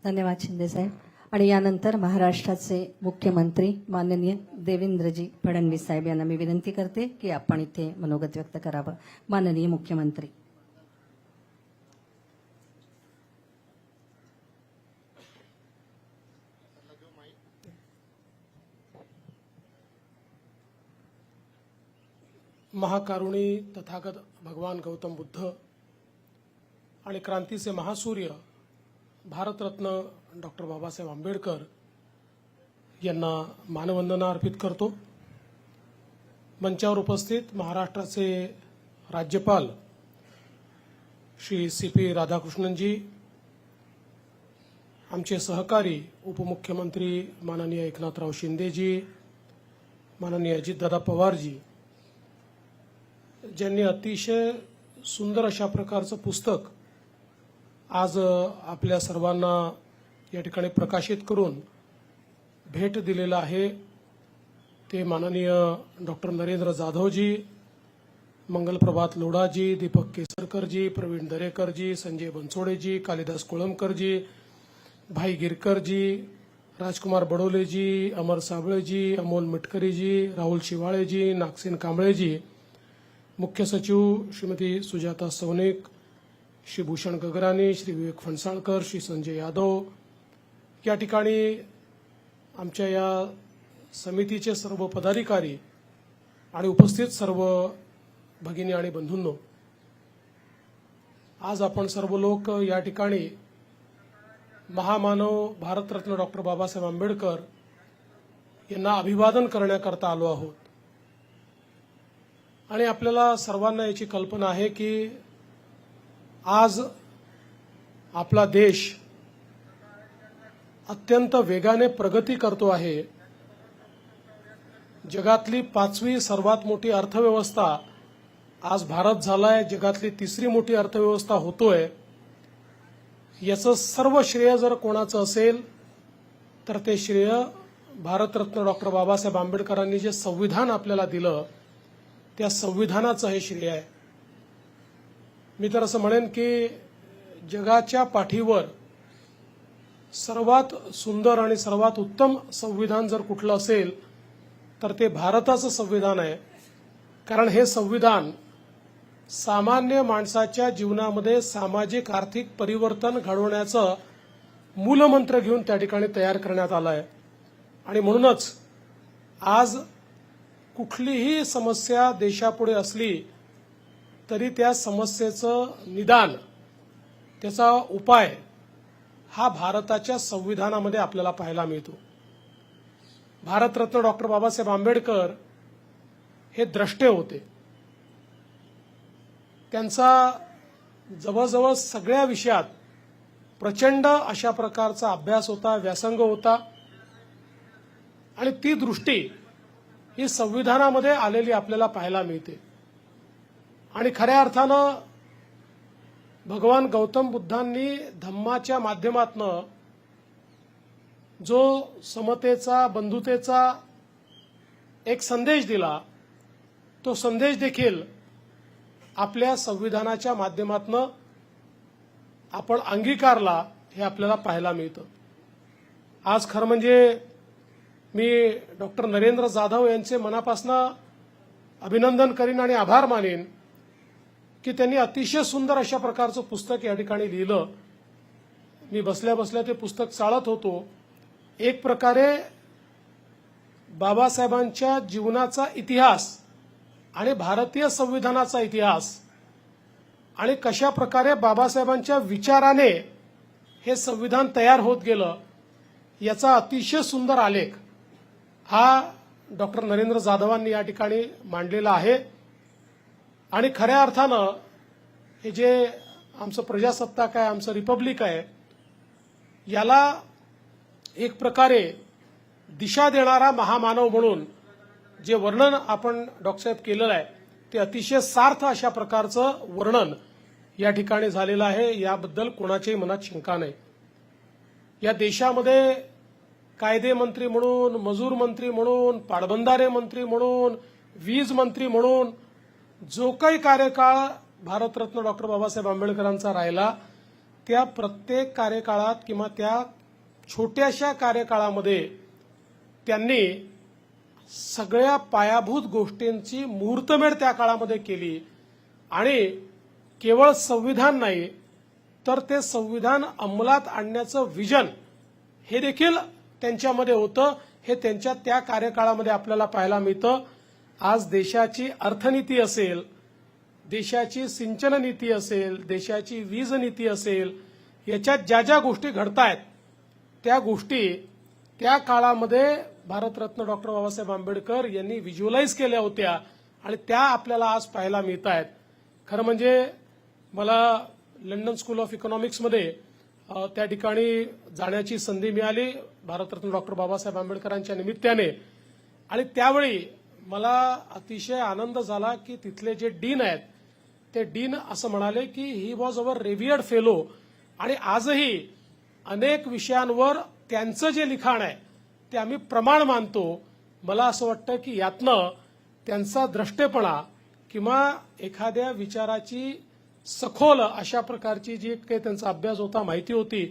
धन्यवाद शिंदे साहेब. आणि यानंतर महाराष्ट्राचे मुख्यमंत्री माननीय देवेंद्रजी फडणवीस साहेब यांना मी विनंती करते की आपण इथे मनोगत व्यक्त करावं. माननीय मुख्यमंत्री. महाकारुणी तथागत भगवान गौतम बुद्ध आणि क्रांतीचे महासूर्य भारतरत्न डॉक्टर बाबासाहेब आंबेडकर यांना मानवंदना अर्पित करतो. मंचावर उपस्थित महाराष्ट्राचे राज्यपाल श्री CP राधाकृष्णनजी, आमचे सहकारी उपमुख्यमंत्री माननीय एकनाथराव शिंदेजी, माननीय अजितदादा पवारजी, ज्यांनी अतिशय सुंदर अशा प्रकारचं पुस्तक आज आपल्या सर्वांना या ठिकाणी प्रकाशित करून भेट दिलेलं आहे, ते माननीय डॉक्टर नरेंद्र जाधवजी, मंगलप्रभात लोढाजी, दीपक केसरकरजी, प्रवीण दरेकरजी, संजय बनसोडेजी, कालिदास कोळंबकरजी, भाई गिरकरजी, राजकुमार बडोलेजी, अमर साबळेजी, अमोल मिटकरीजी, राहुल शिवाळेजी, नागसेन कांबळेजी, मुख्य सचिव श्रीमती सुजाता सौनिक, श्री भूषण गगरानी, श्री विवेक फणसाळकर, श्री संजय यादव, या ठिकाणी आमच्या या समितीचे सर्व पदाधिकारी आणि उपस्थित सर्व भगिनी आणि बंधूंनो, आज आपण सर्व लोक या ठिकाणी महामानव भारतरत्न डॉक्टर बाबासाहेब आंबेडकर यांना अभिवादन करण्याकरता आलो आहोत. आणि आपल्याला सर्वांना याची कल्पना आहे की आज आपला देश अत्यंत वेगाने प्रगती करतो आहे. जगातली 5वी सर्वात मोठी अर्थव्यवस्था आज भारत झालाय, जगातली 3री मोठी अर्थव्यवस्था होतोय. याचं सर्व श्रेय जर कोणाचं असेल तर ते श्रेय भारतरत्न डॉक्टर बाबासाहेब आंबेडकरांनी जे संविधान आपल्याला दिलं त्या संविधानाचं हे श्रेय आहे. मी तर असं म्हणेन की जगाच्या पाठीवर सर्वात सुंदर आणि सर्वात उत्तम संविधान जर कुठलं असेल तर ते भारताचं संविधान आहे. कारण हे संविधान सामान्य माणसाच्या जीवनामध्ये सामाजिक आर्थिक परिवर्तन घडवण्याचं मूलमंत्र घेऊन त्या ठिकाणी तयार करण्यात आलं आहे. आणि म्हणूनच आज कुठलीही समस्या देशापुढे असली तरी त्या समस्येचं निदान, त्याचा उपाय हा भारताच्या संविधानामध्ये आपल्याला पाहायला मिळतो. भारतरत्न डॉक्टर बाबासाहेब आंबेडकर हे द्रष्टे होते. त्यांचा जवळजवळ सगळ्या विषयात प्रचंड अशा प्रकारचा अभ्यास होता, व्यासंग होता. आणि ती दृष्टी ही संविधानामध्ये आलेली आपल्याला पाहायला मिळते. आणि खऱ्या अर्थानं भगवान गौतम बुद्धांनी धम्माच्या माध्यमातनं जो समतेचा, बंधुतेचा एक संदेश दिला, तो संदेश देखील आपल्या संविधानाच्या माध्यमातनं आपण अंगीकारला, हे आपल्याला पाहायला मिळतं. आज खरं म्हणजे मी डॉक्टर नरेंद्र जाधव यांचे मनापासून अभिनंदन करीन आणि आभार मानेन की त्यांनी अतिशय सुंदर अशा प्रकारचं पुस्तक या ठिकाणी लिहिलं. मी बसल्या बसल्या ते पुस्तक चाळत होतो. एक प्रकारे बाबासाहेबांच्या जीवनाचा इतिहास आणि भारतीय संविधानाचा इतिहास आणि कशा प्रकारे बाबासाहेबांच्या विचाराने हे संविधान तयार होत गेलं याचा अतिशय सुंदर आलेख हा डॉक्टर नरेंद्र जाधवांनी या ठिकाणी मांडलेला आहे. आणि खऱ्या अर्थानं हे जे आमचं प्रजासत्ताक आहे, आमचं रिपब्लिक आहे, याला एक प्रकारे दिशा देणारा महामानव म्हणून जे वर्णन आपण डॉक्टर साहेब केलेलं आहे ते अतिशय सार्थ अशा प्रकारचं वर्णन या ठिकाणी झालेलं आहे. याबद्दल कोणाच्याही मनात शंका नाही. या देशामध्ये कायदे मंत्री म्हणून, मजूर मंत्री म्हणून, पाटबंधारे मंत्री म्हणून, वीज मंत्री म्हणून जो काही कार्यकाळ भारतरत्न डॉक्टर बाबासाहेब आंबेडकरांचा राहिला त्या प्रत्येक कार्यकाळात किंवा त्या छोट्याशा कार्यकाळामध्ये त्यांनी सगळ्या पायाभूत गोष्टींची मुहूर्तमेढ त्या काळामध्ये केली आणि केवळ संविधान नाही तर ते संविधान अंमलात आणण्याचं विजन हे देखील त्यांच्यामध्ये होतं. हे त्यांच्या त्या कार्यकाळामध्ये आपल्याला पाहायला मिळतं. आज देशाची अर्थनीती असेल, देशाची सिंचन नीती असेल, देशाची वीज नीती असेल, याच्यात ज्या ज्या गोष्टी घडतायत त्या गोष्टी त्या काळामध्ये भारतरत्न डॉक्टर बाबासाहेब आंबेडकर यांनी व्हिज्युअलाइज केल्या होत्या आणि त्या आपल्याला आज पाहायला मिळत आहेत. खरं म्हणजे मला लंडन स्कूल ऑफ इकॉनॉमिक्समध्ये त्या ठिकाणी जाण्याची संधी मिळाली भारतरत्न डॉक्टर बाबासाहेब आंबेडकरांच्या निमित्ताने आणि त्यावेळी मला अतिशय आनंद झाला की तिथले जे डीन आहेत ते डीन असं म्हणाले की ही वॉज अवर रेव्हियर्ड फेलो आणि आजही अनेक विषयांवर त्यांचं जे लिखाण आहे ते आम्ही प्रमाण मानतो. मला असं वाटतं की यातनं त्यांचा द्रष्टेपणा किंवा एखाद्या विचाराची सखोल अशा प्रकारची जी काही त्यांचा अभ्यास होता, माहिती होती,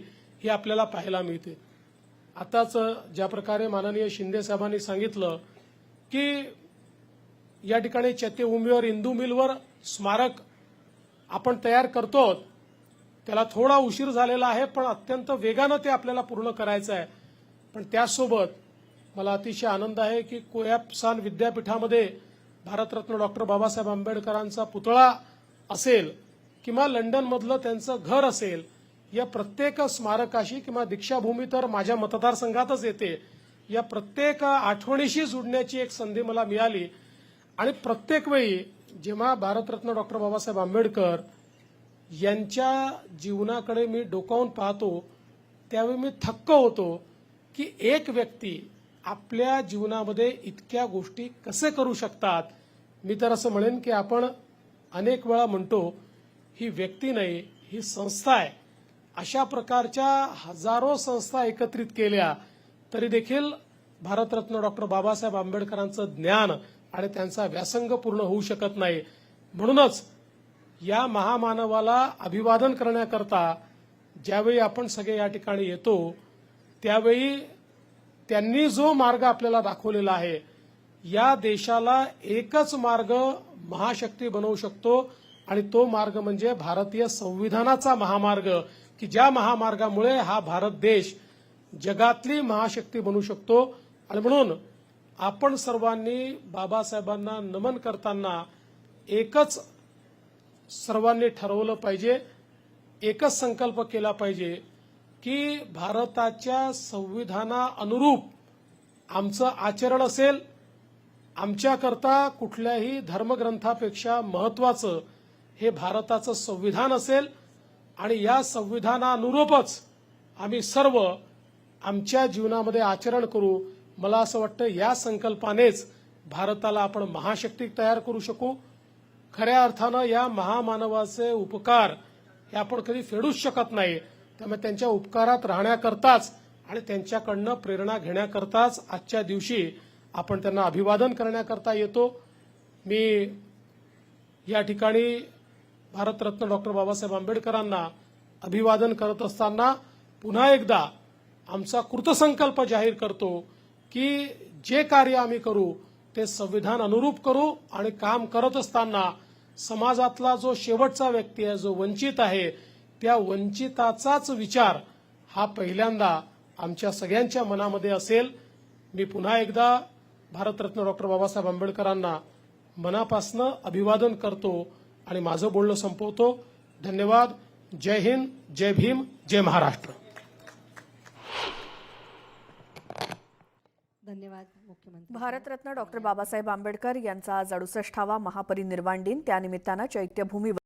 ही आपल्याला पाहायला मिळते. आताच ज्या प्रकारे माननीय शिंदे साहेबांनी सांगितलं की या ठिकाणी चैत्यभूमीवर इंदू मिलवर स्मारक आपण तयार करतो, त्याला थोडा उशीर झालेला आहे पण अत्यंत वेगानं ते आपल्याला पूर्ण करायचं आहे. पण त्यासोबत मला अतिशय आनंद आहे की कोयाप्सान विद्यापीठामध्ये भारतरत्न डॉक्टर बाबासाहेब आंबेडकरांचा पुतळा असेल किंवा लंडनमधलं त्यांचं घर असेल, या प्रत्येक स्मारकाशी किंवा दीक्षाभूमी तर माझ्या मतदारसंघातच येते, या प्रत्येक आठवणीशी जुडण्याची एक संधी मला मिळाली. आणि प्रत्येक वेळी जेव्हा भारतरत्न डॉक्टर बाबासाहेब आंबेडकर यांच्या जीवनाकडे मी डोकावून पाहतो त्यावेळी मी थक्क होतो की एक व्यक्ती आपल्या जीवनामध्ये इतक्या गोष्टी कसे करू शकतात. मी तर असं म्हणेन की आपण अनेक वेळा म्हणतो ही व्यक्ती नाही, ही संस्था आहे. अशा प्रकारच्या हजारो संस्था एकत्रित केल्या तरी देखील भारतरत्न डॉक्टर बाबासाहेब आंबेडकरांचं ज्ञान आणि त्यांचा व्यासंग पूर्ण होऊ शकत नाही. म्हणूनच या महामानवाला अभिवादन करण्याकरता ज्यावेळी आपण सगळे या ठिकाणी येतो त्यावेळी त्यांनी जो मार्ग आपल्याला दाखवलेला आहे, या देशाला एकच मार्ग महाशक्ती बनवू शकतो आणि तो मार्ग म्हणजे भारतीय संविधानाचा महामार्ग, की ज्या महामार्गामुळे हा भारत देश जगातली महाशक्ती बनू शकतो. आणि म्हणून आपण सर्वांनी बाबासाहेबांना नमन करताना एकच सर्वांनी ठरवलं पाहिजे, एकच संकल्प केला पाहिजे की भारताच्या संविधानानुरूप आमचं आचरण असेल. आमच्याकरता कुठल्याही धर्मग्रंथापेक्षा महत्वाचं हे भारताचं संविधान असेल आणि या संविधानानुरूपच आम्ही सर्व आमच्या जीवनामध्ये आचरण करू. मला असं वाटतं या संकल्पानेच भारताला आपण महाशक्ती तयार करू शकू. खऱ्या अर्थानं या महामानवाचे उपकार हे आपण कधी फेडूच शकत नाही. त्यामुळे त्यांच्या उपकारात राहण्याकरताच आणि त्यांच्याकडनं प्रेरणा घेण्याकरताच आजच्या दिवशी आपण त्यांना अभिवादन करण्याकरता येतो. मी या ठिकाणी भारतरत्न डॉक्टर बाबासाहेब आंबेडकरांना अभिवादन करत असताना पुन्हा एकदा आमचा कृतसंकल्प जाहीर करतो की जे कार्य आम्ही करू ते संविधान अनुरूप करू आणि काम करत असताना समाजातला जो शेवटचा व्यक्ती आहे, जो वंचित आहे, त्या वंचिताचाच विचार हा पहिल्यांदा आमच्या सगळ्यांच्या मनामध्ये असेल. मी पुन्हा एकदा भारतरत्न डॉक्टर बाबासाहेब आंबेडकरांना मनापासनं अभिवादन करतो आणि माझं बोलणं संपवतो. धन्यवाद. जय हिंद, जय भीम, जय महाराष्ट्र. धन्यवाद मुख्यमंत्री. भारतरत्न डॉक्टर बाबासाहेब आंबेडकर यांचा आज 68वा महापरिनिर्वाण दिन. त्यानिमित्तानं चैत्यभूमी